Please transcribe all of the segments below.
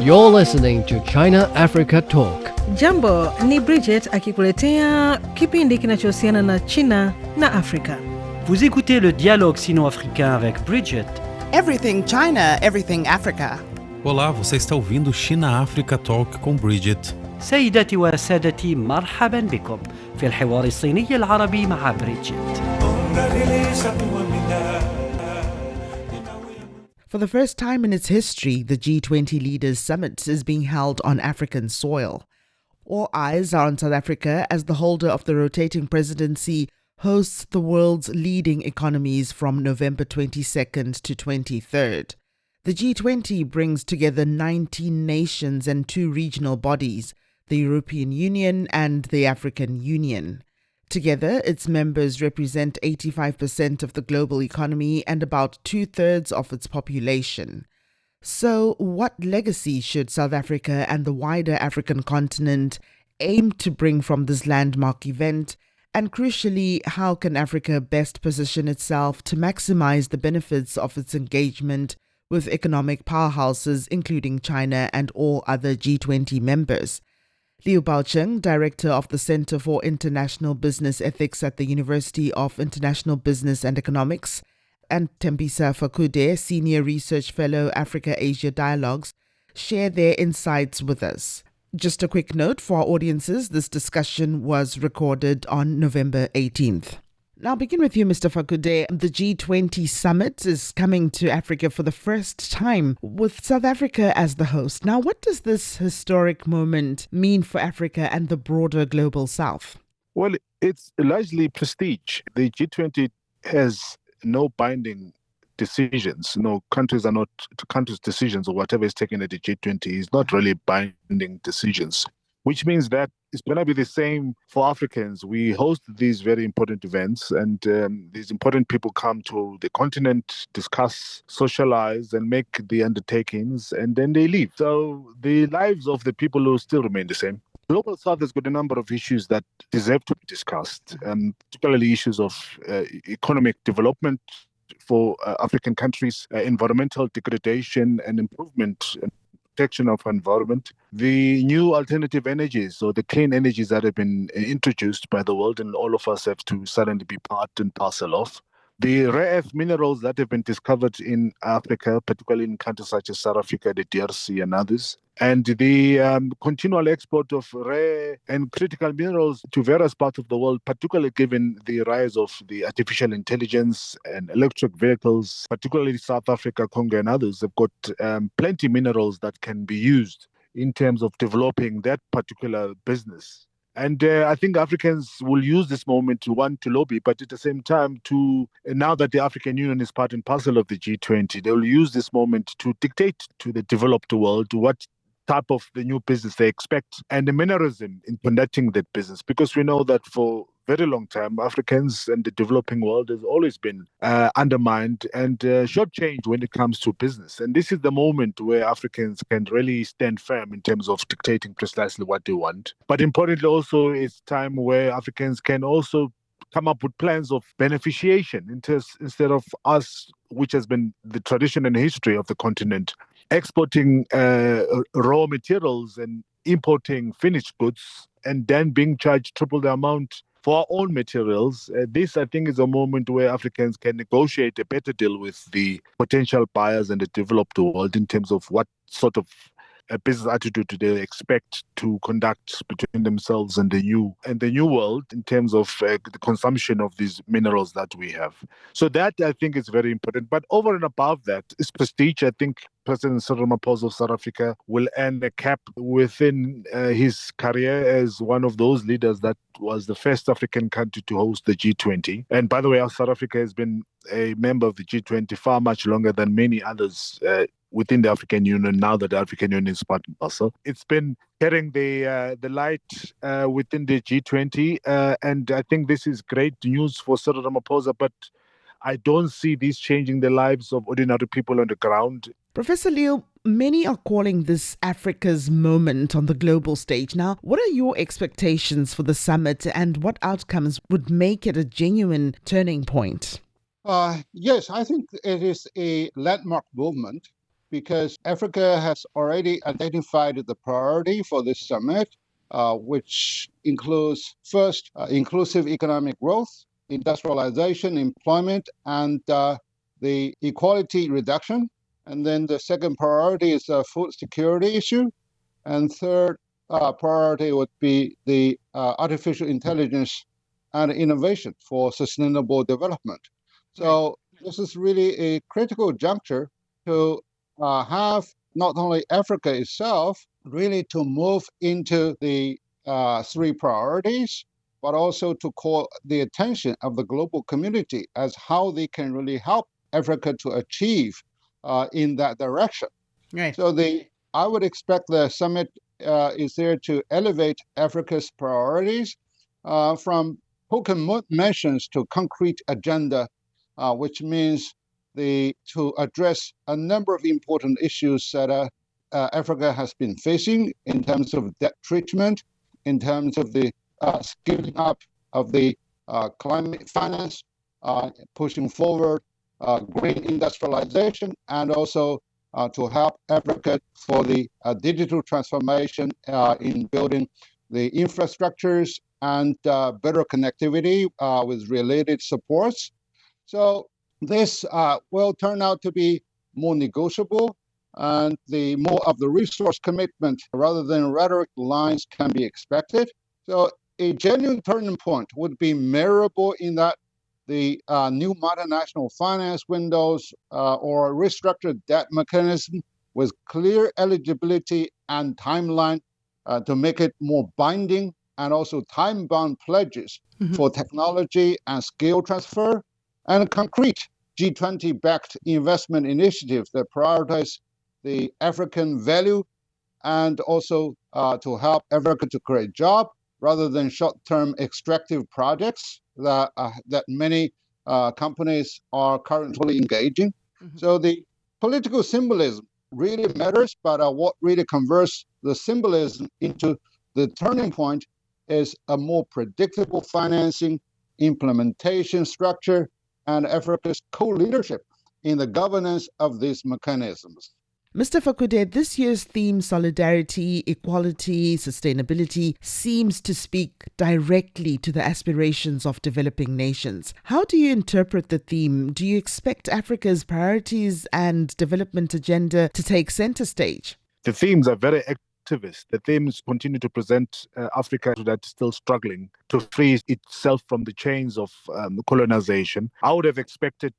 You're listening to China Africa Talk. Jambo, ni Bridget akikuletea kipindi kinachohusiana na China na Afrika. Vous écoutez le dialogue sino-africain avec Bridget. Everything China, everything Africa. Olá, você está ouvindo China Africa Talk com Bridget. سيداتي وسادتي مرحبا بكم في الحوار الصيني العربي مع بريدجيت. For the first time in its history, the G20 Leaders Summit is being held on African soil. All eyes are on South Africa as the holder of the rotating presidency hosts the world's leading economies from November 22nd to 23rd. The G20 brings together 19 nations and 2 regional bodies, the European Union and the African Union. Together, its members represent 85% of the global economy and about 2/3 of its population. So, what legacy should South Africa and the wider African continent aim to bring from this landmark event? And crucially, how can Africa best position itself to maximize the benefits of its engagement with economic powerhouses, including China and all other G20 members? Liu Baocheng, Director of the Center for International Business Ethics at the University of International Business and Economics, and Tembisa Fakude, Senior Research Fellow, Africa-Asia Dialogues, share their insights with us. Just a quick note for our audiences, this discussion was recorded on November 18th. Now, I'll begin with you, Mr. Fakude. The G20 Summit is coming to Africa for the first time with South Africa as the host. Now, what does this historic moment mean for Africa and the broader global South? Well, it's largely prestige. The G20 has no binding decisions. No, countries' decisions or whatever is taken at the G20 is not really binding decisions, which means that it's going to be the same for Africans. We host these very important events, and these important people come to the continent, discuss, socialize, and make the undertakings, and then they leave. So the lives of the people will still remain the same. Global South has got a number of issues that deserve to be discussed, particularly issues of economic development for African countries, environmental degradation and improvement and protection of environment, the new alternative energies or the clean energies that have been introduced by the world and all of us have to suddenly be part and parcel of, the rare earth minerals that have been discovered in Africa, particularly in countries such as South Africa, the DRC and others, and the continual export of rare and critical minerals to various parts of the world, particularly given the rise of the artificial intelligence and electric vehicles, particularly South Africa, Congo and others have got plenty of minerals that can be used in terms of developing that particular business. And I think Africans will use this moment to want to lobby, but at the same time, now that the African Union is part and parcel of the G20, they will use this moment to dictate to the developed world what type of the new business they expect and the mannerism in conducting that business. Because we know that for a very long time, Africans and the developing world has always been undermined and shortchanged when it comes to business. And this is the moment where Africans can really stand firm in terms of dictating precisely what they want. But importantly also, it's time where Africans can also come up with plans of beneficiation instead of us, which has been the tradition and history of the continent, exporting raw materials and importing finished goods and then being charged triple the amount for our own materials. This, I think, is a moment where Africans can negotiate a better deal with the potential buyers and the developed world in terms of what sort of a business attitude do they expect to conduct between themselves and the new world in terms of the consumption of these minerals that we have. So that, I think, is very important. But over and above that is prestige. I think President Cyril Ramaphosa of South Africa will earn a cap within his career as one of those leaders that was the first African country to host the G20. And by the way, South Africa has been a member of the G20 far much longer than many others within the African Union, now that the African Union is part and parcel. It's been carrying the light within the G20, and I think this is great news for Cyril Ramaphosa, but I don't see this changing the lives of ordinary people on the ground. Professor Liu, many are calling this Africa's moment on the global stage. Now, what are your expectations for the summit and what outcomes would make it a genuine turning point? Yes, I think it is a landmark movement because Africa has already identified the priority for this summit, which includes first inclusive economic growth, industrialization, employment, and the equality reduction. And then the second priority is the food security issue. And third priority would be the artificial intelligence and innovation for sustainable development. So this is really a critical juncture to have not only Africa itself really to move into the three priorities, but also to call the attention of the global community as how they can really help Africa to achieve in that direction. Right. So I would expect the summit is there to elevate Africa's priorities from token mentions to concrete agenda, which means to address a number of important issues that Africa has been facing in terms of debt treatment, in terms of the scaling up of the climate finance, pushing forward green industrialization, and also to help Africa for the digital transformation in building the infrastructures and better connectivity with related supports. So this will turn out to be more negotiable, and the more of the resource commitment rather than rhetoric lines can be expected. So a genuine turning point would be measurable in that the new multinational finance windows or restructured debt mechanism with clear eligibility and timeline to make it more binding, and also time-bound pledges for technology and skill transfer, and concrete G20-backed investment initiatives that prioritize the African value and also to help Africa to create jobs rather than short-term extractive projects that many companies are currently engaging. So the political symbolism really matters, but what really converts the symbolism into the turning point is a more predictable financing, implementation structure, and Africa's co-leadership in the governance of these mechanisms. Mr. Fakude, this year's theme, solidarity, equality, sustainability, seems to speak directly to the aspirations of developing nations. How do you interpret the theme? Do you expect Africa's priorities and development agenda to take center stage? The themes are very activist. The themes continue to present Africa that's still struggling to free itself from the chains of colonization. I would have expected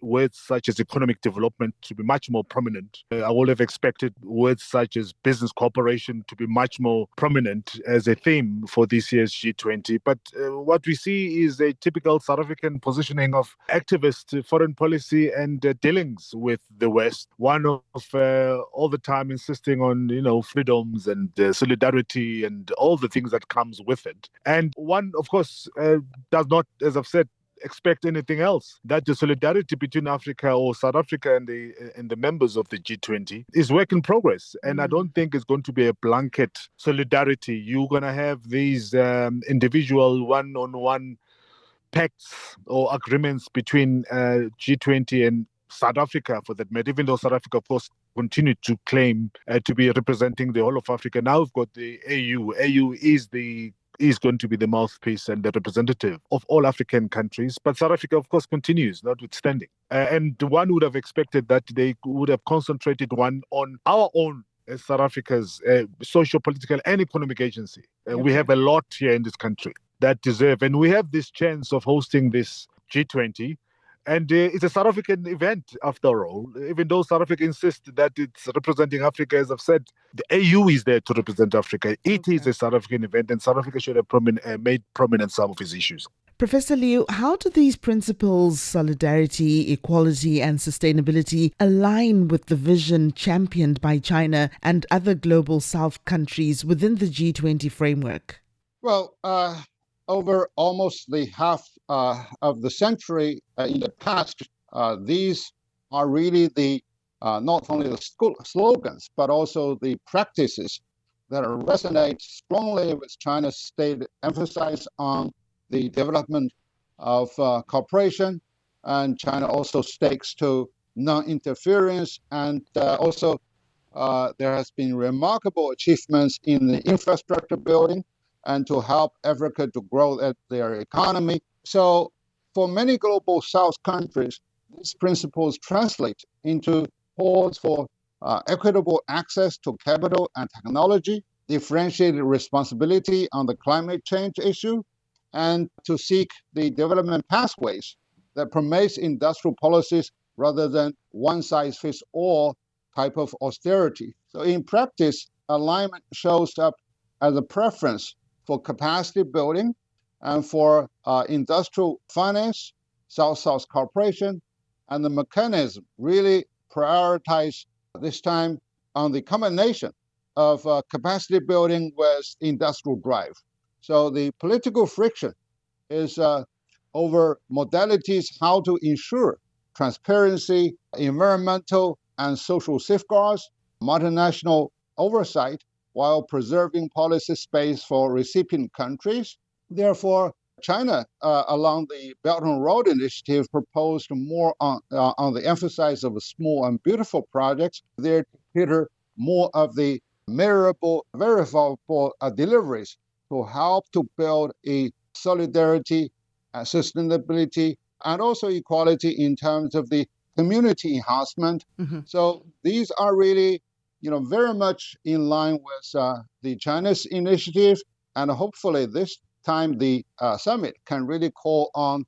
words such as economic development to be much more prominent. I would have expected words such as business cooperation to be much more prominent as a theme for this year's G20. But what we see is a typical South African positioning of activist foreign policy and dealings with the West. One of all the time insisting on, freedoms and solidarity and all the things that comes with it. And one, of course, does not, as I've said, expect anything else. That the solidarity between Africa or South Africa and the members of the G20 is work in progress. And I don't think it's going to be a blanket solidarity. You're going to have these individual one-on-one pacts or agreements between G20 and South Africa, for that matter, even though South Africa, of course, continued to claim to be representing the whole of Africa. Now we've got the AU. AU is going to be the mouthpiece and the representative of all African countries. But South Africa, of course, continues, notwithstanding. And one would have expected that they would have concentrated on our own as South Africa's social, political, and economic agency. We have a lot here in this country that deserve. And we have this chance of hosting this G20. And it's a South African event, after all. Even though South Africa insists that it's representing Africa, as I've said, the AU is there to represent Africa. It is a South African event, and South Africa should have made prominent some of its issues. Professor Liu, how do these principles, solidarity, equality, and sustainability, align with the vision championed by China and other global South countries within the G20 framework? Well, over almost the half of the century in the past, these are really the not only the slogans, but also the practices that resonate strongly with China's stated emphasis on the development of cooperation. And China also stakes to non-interference, and also there has been remarkable achievements in the infrastructure building and to help Africa to grow their economy. So for many global South countries, these principles translate into calls for equitable access to capital and technology, differentiated responsibility on the climate change issue, and to seek the development pathways that promotes industrial policies rather than one-size-fits-all type of austerity. So in practice, alignment shows up as a preference for capacity building and for industrial finance, South-South cooperation, and the mechanism really prioritize this time on the combination of capacity building with industrial drive. So the political friction is over modalities how to ensure transparency, environmental and social safeguards, multinational oversight, while preserving policy space for recipient countries. Therefore, China, along the Belt and Road Initiative, proposed more on the emphasis of small and beautiful projects there to cater more of the measurable, verifiable deliveries to help to build a solidarity, sustainability, and also equality in terms of the community enhancement. Mm-hmm. So these are really, very much in line with the China's initiative, and hopefully this time the summit can really call on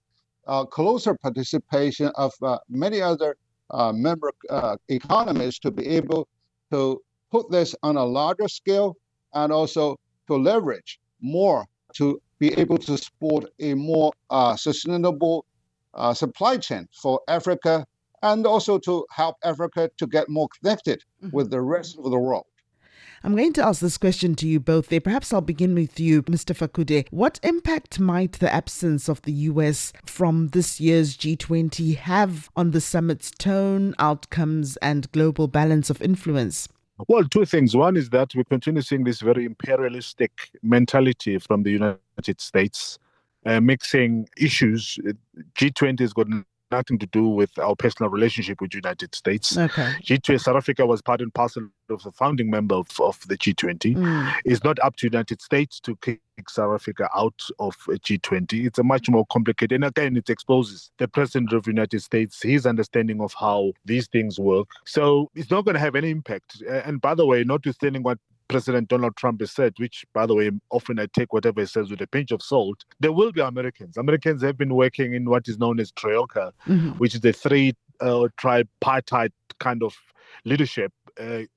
closer participation of many other member economies to be able to put this on a larger scale and also to leverage more to be able to support a more sustainable supply chain for Africa, and also to help Africa to get more connected with the rest of the world. I'm going to ask this question to you both there. Perhaps I'll begin with you, Mr. Fakude. What impact might the absence of the US from this year's G20 have on the summit's tone, outcomes, and global balance of influence? Well, two things. One is that we continue seeing this very imperialistic mentality from the United States, mixing issues. G20 has got nothing to do with our personal relationship with the United States. Okay. G20, South Africa was part and parcel of the founding member of the G20. It's not up to the United States to kick South Africa out of G20. It's a much more complicated, and again, it exposes the President of the United States, his understanding of how these things work. So it's not going to have any impact. And by the way, notwithstanding what President Donald Trump has said, which, by the way, often I take whatever he says with a pinch of salt, there will be Americans. Americans have been working in what is known as Troika, which is the three tripartite kind of leadership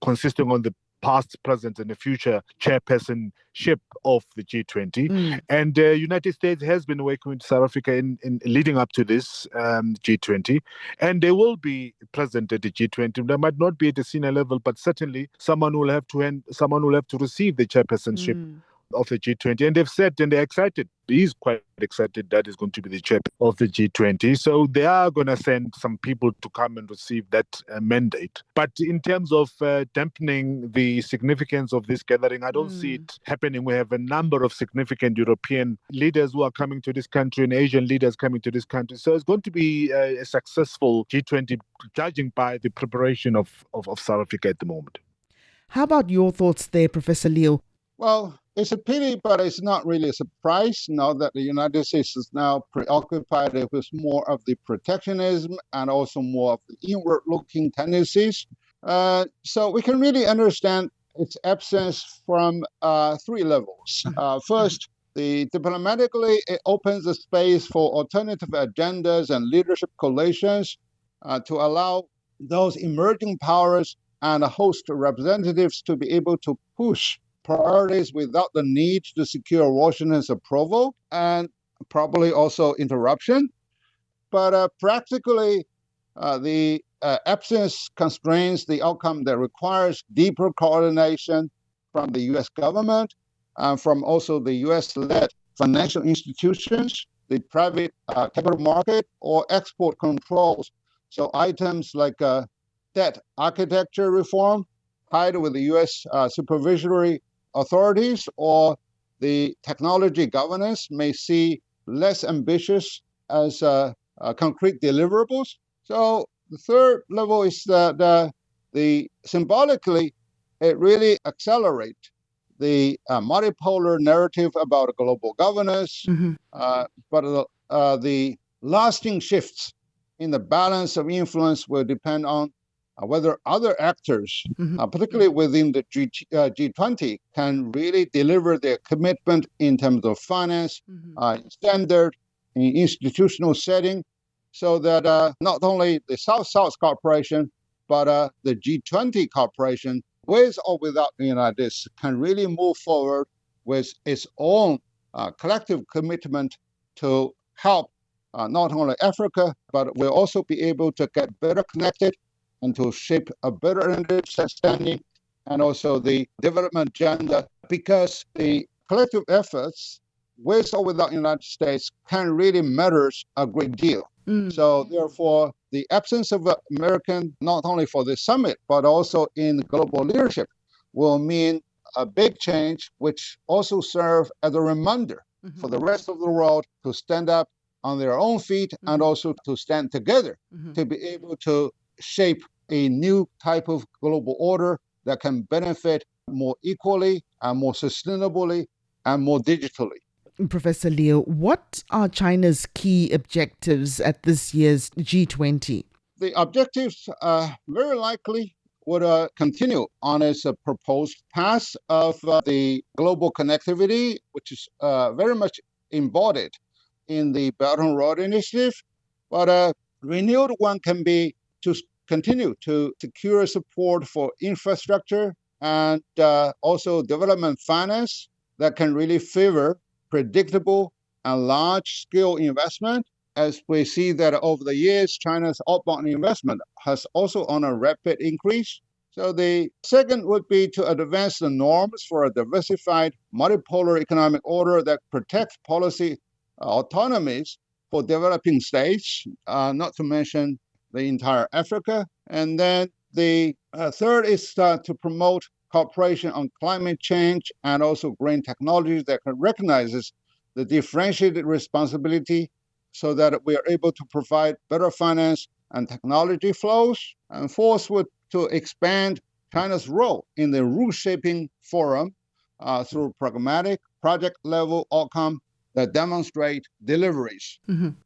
consisting on the past, present, and the future chairpersonship of the G20. And the United States has been working with South Africa in leading up to this G20. And they will be present at the G20. They might not be at the senior level, but certainly someone will have to receive the chairpersonship of the G20. And they've said, and they're excited. He's quite excited that is going to be the chair of the G20. So they are going to send some people to come and receive that mandate. But in terms of dampening the significance of this gathering, I don't see it happening. We have a number of significant European leaders who are coming to this country and Asian leaders coming to this country. So it's going to be a successful G20, judging by the preparation of South Africa at the moment. How about your thoughts there, Professor Leo? Well, it's a pity, but it's not really a surprise now that the United States is now preoccupied with more of the protectionism and also more of the inward-looking tendencies. So we can really understand its absence from three levels. First, diplomatically, it opens the space for alternative agendas and leadership coalitions to allow those emerging powers and a host of representatives to be able to push priorities without the need to secure Washington's approval and probably also interruption. But practically, the absence constrains the outcome that requires deeper coordination from the U.S. government and from also the U.S.-led financial institutions, the private capital market, or export controls. So items like debt architecture reform tied with the U.S. supervisory authorities or the technology governance may see less ambitious as concrete deliverables. So The third level is the symbolically, it really accelerates the multipolar narrative about global governance, but the lasting shifts in the balance of influence will depend on whether other actors, particularly within the G20, can really deliver their commitment in terms of finance, standard, in institutional setting, so that not only the South-South cooperation, but the G20 cooperation, with or without the United States, can really move forward with its own collective commitment to help not only Africa, but we'll also be able to get better connected and to shape a better understanding and also the development agenda, because the collective efforts, with or without the United States, can really matter a great deal. So therefore, the absence of American, not only for the summit, but also in global leadership, will mean a big change, which also serve as a reminder for the rest of the world to stand up on their own feet and also to stand together to be able to shape a new type of global order that can benefit more equally and more sustainably and more digitally. Professor Liu, what are China's key objectives at this year's G20? The objectives very likely would continue on its proposed path of the global connectivity, which is very much embodied in the Belt and Road Initiative. But a renewed one can be to continue to secure support for infrastructure and also development finance that can really favor predictable and large-scale investment, as we see that over the years, China's outbound investment has also on a rapid increase. So the second would be to advance the norms for a diversified multipolar economic order that protects policy autonomies for developing states, not to mention the entire Africa. And then the third is to promote cooperation on climate change and also green technologies that recognizes the differentiated responsibility so that we are able to provide better finance and technology flows. And fourth would to expand China's role in the rule-shaping forum through pragmatic project-level outcome that demonstrate deliveries.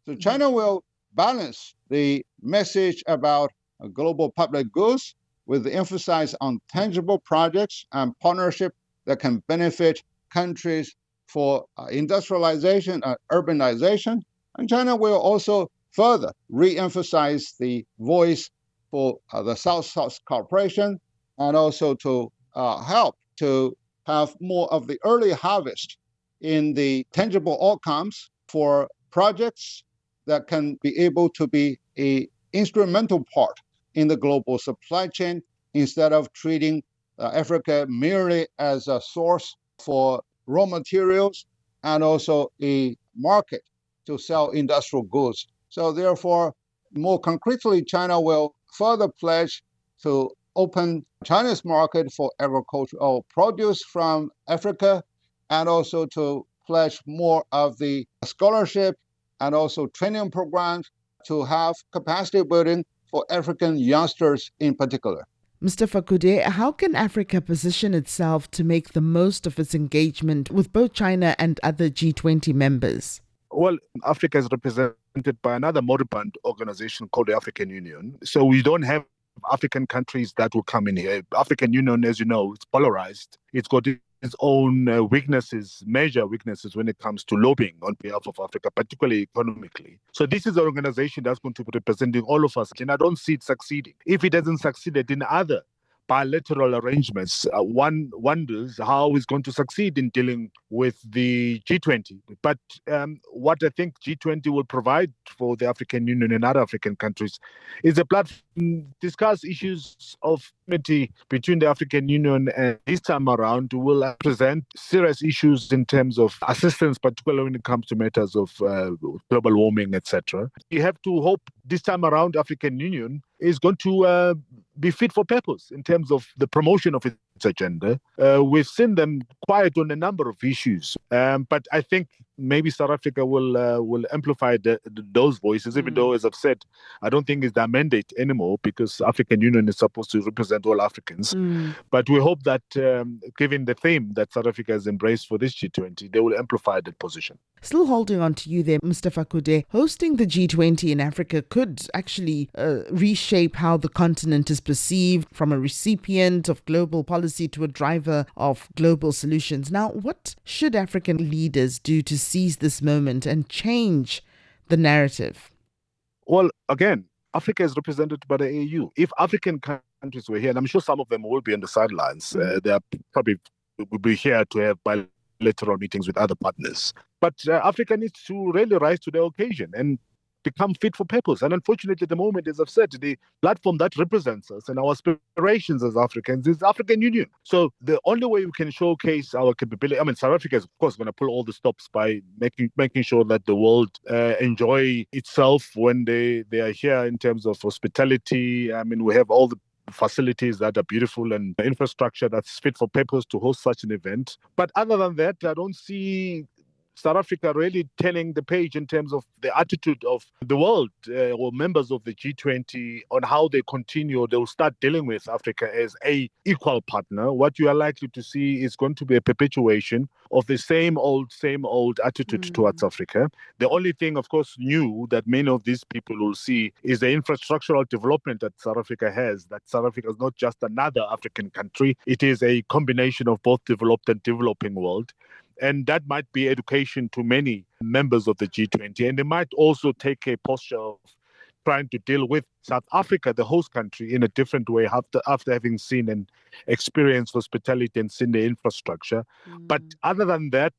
So China will balance the message about global public goods with the emphasis on tangible projects and partnership that can benefit countries for industrialization and urbanization. And China will also further re-emphasize the voice for the South-South cooperation and also to help to have more of the early harvest in the tangible outcomes for projects that can be able to be an instrumental part in the global supply chain instead of treating Africa merely as a source for raw materials and also a market to sell industrial goods. So therefore, more concretely, China will further pledge to open China's market for agricultural produce from Africa and also to pledge more of the scholarship and also training programs to have capacity building for African youngsters in particular. Mr. Fakude, how can Africa position itself to make the most of its engagement with both China and other G20 members? Well, Africa is represented by another moribund organization called the African Union. So we don't have African countries that will come in here. African Union, as you know, it's polarized. It's got its own weaknesses, major weaknesses when it comes to lobbying on behalf of Africa, particularly economically. So this is an organization that's going to be representing all of us. And I don't see it succeeding. If it hasn't succeeded in other bilateral arrangements, one wonders how it's going to succeed in dealing with the G20. But what I think G20 will provide for the African Union and other African countries is a platform to discuss issues of unity between the African Union, and this time around will present serious issues in terms of assistance, particularly when it comes to matters of global warming, etc. We have to hope this time around African Union is going to be fit for purpose in terms of the promotion of its agenda. We've seen them quiet on a number of issues, but I think maybe South Africa will amplify those voices, even though, as I've said, I don't think it's their mandate anymore because African Union is supposed to represent all Africans. But we hope that given the theme that South Africa has embraced for this G20, they will amplify that position. Still holding on to you there, Mr. Fakude, hosting the G20 in Africa could actually reshape how the continent is perceived from a recipient of global policy to a driver of global solutions. Now, what should African leaders do to seize this moment and change the narrative? Well, again, Africa is represented by the AU. If African countries were here, and I'm sure some of them will be on the sidelines, they are probably will be here to have bilateral meetings with other partners. But Africa needs to really rise to the occasion and become fit for purpose. And unfortunately, at the moment, as I've said, the platform that represents us and our aspirations as Africans is the African Union. So the only way we can showcase our capability, I mean, South Africa is, of course, going to pull all the stops by making sure that the world enjoy itself when they are here in terms of hospitality. I mean, we have all the facilities that are beautiful and infrastructure that's fit for purpose to host such an event. But other than that, I don't see South Africa really turning the page in terms of the attitude of the world or members of the G20 on how they continue. They'll start dealing with Africa as a equal partner. What you are likely to see is going to be a perpetuation of the same old attitude towards Africa. The only thing, of course, new that many of these people will see is the infrastructural development that South Africa has, that South Africa is not just another African country. It is a combination of both developed and developing world. And that might be education to many members of the G20. And they might also take a posture of trying to deal with South Africa, the host country, in a different way after having seen and experienced hospitality and seen the infrastructure. But other than that,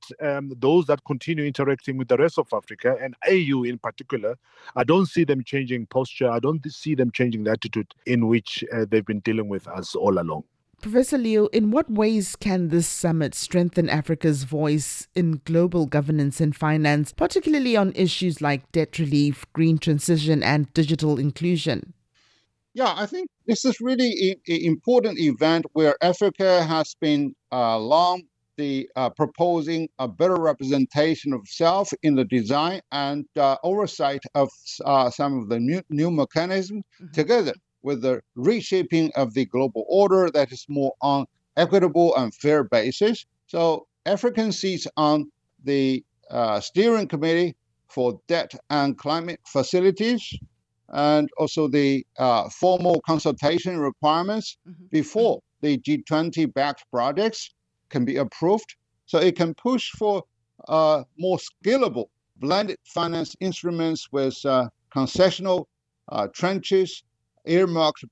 those that continue interacting with the rest of Africa and AU in particular, I don't see them changing posture. I don't see them changing the attitude in which they've been dealing with us all along. Professor Leo, in what ways can this summit strengthen Africa's voice in global governance and finance, particularly on issues like debt relief, green transition, and digital inclusion? Yeah, I think this is really an important event where Africa has been long proposing a better representation of self in the design and oversight of some of the new mechanisms together with the reshaping of the global order that is more on equitable and fair basis. So African seats on the steering committee for debt and climate facilities, and also the formal consultation requirements before the G20-backed projects can be approved. So it can push for more scalable blended finance instruments with concessional tranches earmarked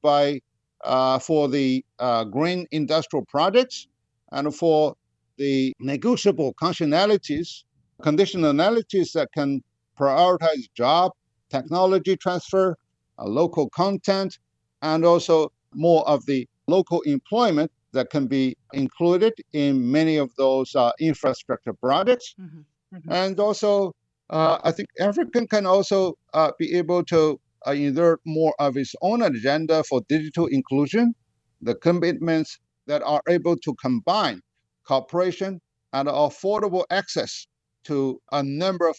for the green industrial projects and for the negotiable conditionalities that can prioritize job, technology transfer, local content, and also more of the local employment that can be included in many of those infrastructure projects. And also, I think Africa can also be able to insert more of its own agenda for digital inclusion, the commitments that are able to combine cooperation and affordable access to a number of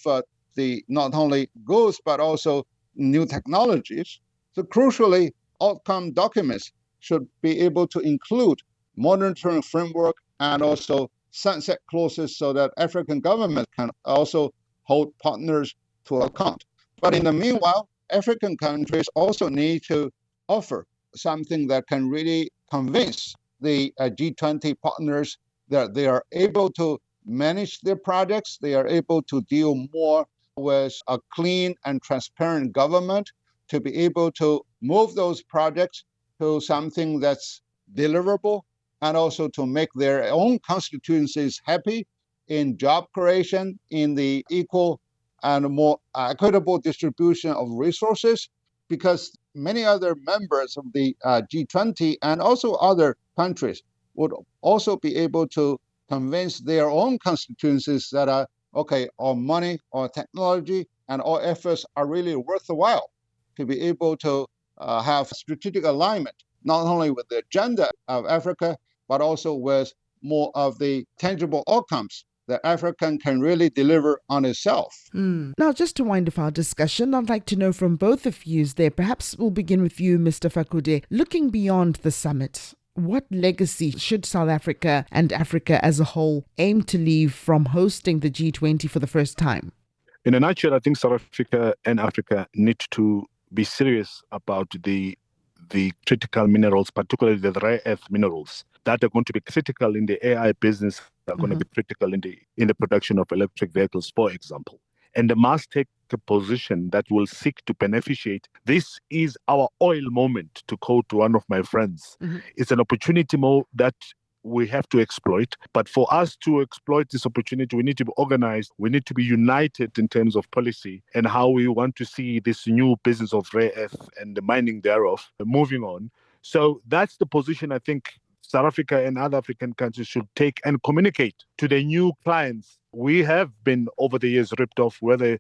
the not only goods, but also new technologies. So crucially, outcome documents should be able to include monitoring framework and also sunset clauses so that African governments can also hold partners to account. But in the meanwhile, African countries also need to offer something that can really convince the G20 partners that they are able to manage their projects, they are able to deal more with a clean and transparent government, to be able to move those projects to something that's deliverable, and also to make their own constituencies happy in job creation, in the equal and more equitable distribution of resources, because many other members of the G20 and also other countries would also be able to convince their own constituencies that our money, our technology, and our efforts are really worthwhile, to be able to have strategic alignment, not only with the agenda of Africa, but also with more of the tangible outcomes that Africa can really deliver on itself. Now, just to wind up our discussion, I'd like to know from both of you there, perhaps we'll begin with you, Mr. Fakude. Looking beyond the summit, what legacy should South Africa and Africa as a whole aim to leave from hosting the G20 for the first time? In a nutshell, I think South Africa and Africa need to be serious about the critical minerals, particularly the rare earth minerals, that are going to be critical in the AI business, are going to be critical in the production of electric vehicles, for example. And they must take a position that will seek to beneficiate. This is our oil moment, to quote one of my friends. It's an opportunity that we have to exploit. But for us to exploit this opportunity, we need to be organized. We need to be united in terms of policy and how we want to see this new business of rare earth and the mining thereof moving on. So that's the position I think South Africa and other African countries should take and communicate to the new clients. We have been over the years ripped off, whether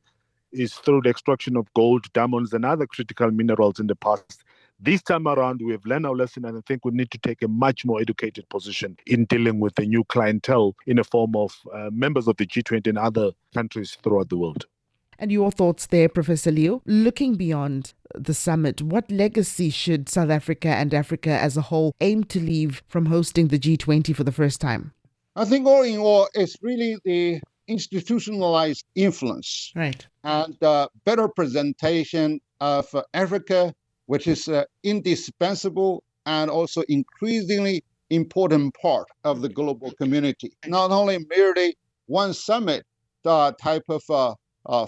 it's through the extraction of gold, diamonds, and other critical minerals in the past. This time around, we have learned our lesson, and I think we need to take a much more educated position in dealing with the new clientele in the form of members of the G20 and other countries throughout the world. And your thoughts there, Professor Leo? Looking beyond the summit, what legacy should South Africa and Africa as a whole aim to leave from hosting the G20 for the first time? I think all in all, it's really the institutionalized influence and better presentation of Africa, which is an indispensable and also increasingly important part of the global community. Not only merely one summit type of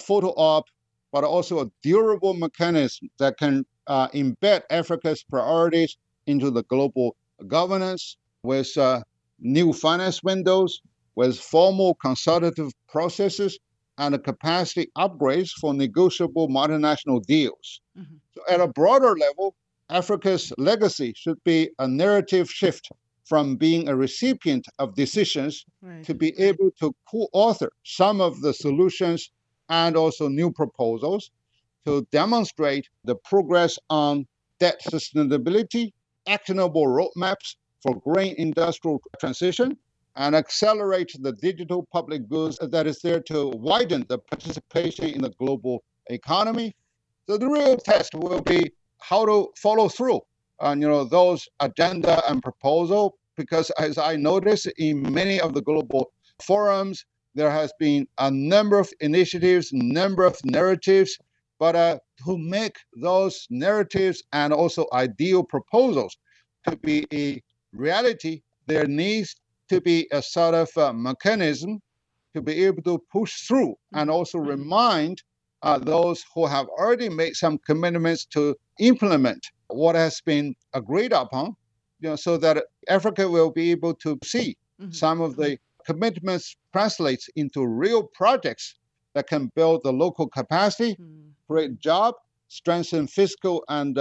photo op, but also a durable mechanism that can embed Africa's priorities into the global governance with new finance windows, with formal consultative processes, and a capacity upgrades for negotiable multinational deals. So at a broader level, Africa's legacy should be a narrative shift from being a recipient of decisions to be able to co-author some of the solutions and also new proposals to demonstrate the progress on debt sustainability, actionable roadmaps for green industrial transition, and accelerate the digital public goods that is there to widen the participation in the global economy. So the real test will be how to follow through on those agenda and proposal, because as I noticed in many of the global forums, there has been a number of initiatives, number of narratives, but to make those narratives and also ideal proposals to be a reality, there needs to be a sort of mechanism to be able to push through and also remind those who have already made some commitments to implement what has been agreed upon, so that Africa will be able to see some of the commitments translates into real projects that can build the local capacity, create jobs, strengthen fiscal and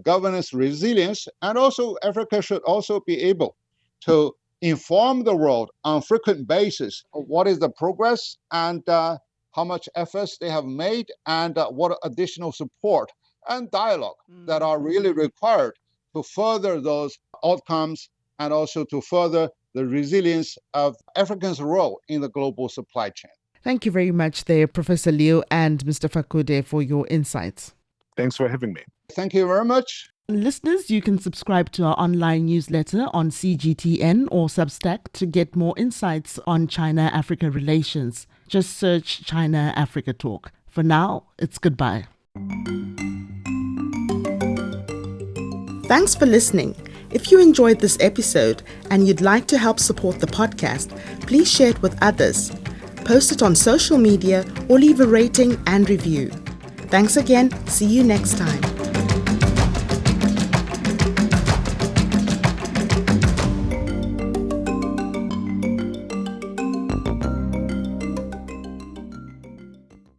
governance resilience, and also Africa should also be able to inform the world on frequent basis of what is the progress and how much efforts they have made and what additional support and dialogue that are really required to further those outcomes and also to further the resilience of Africans' role in the global supply chain. Thank you very much there, Professor Leo and Mr. Fakude, for your insights. Thanks for having me. Thank you very much. Listeners, you can subscribe to our online newsletter on CGTN or Substack to get more insights on China-Africa relations. Just search China-Africa Talk. For now, it's goodbye. Thanks for listening. If you enjoyed this episode and you'd like to help support the podcast, please share it with others. Post it on social media or leave a rating and review. Thanks again. See you next time.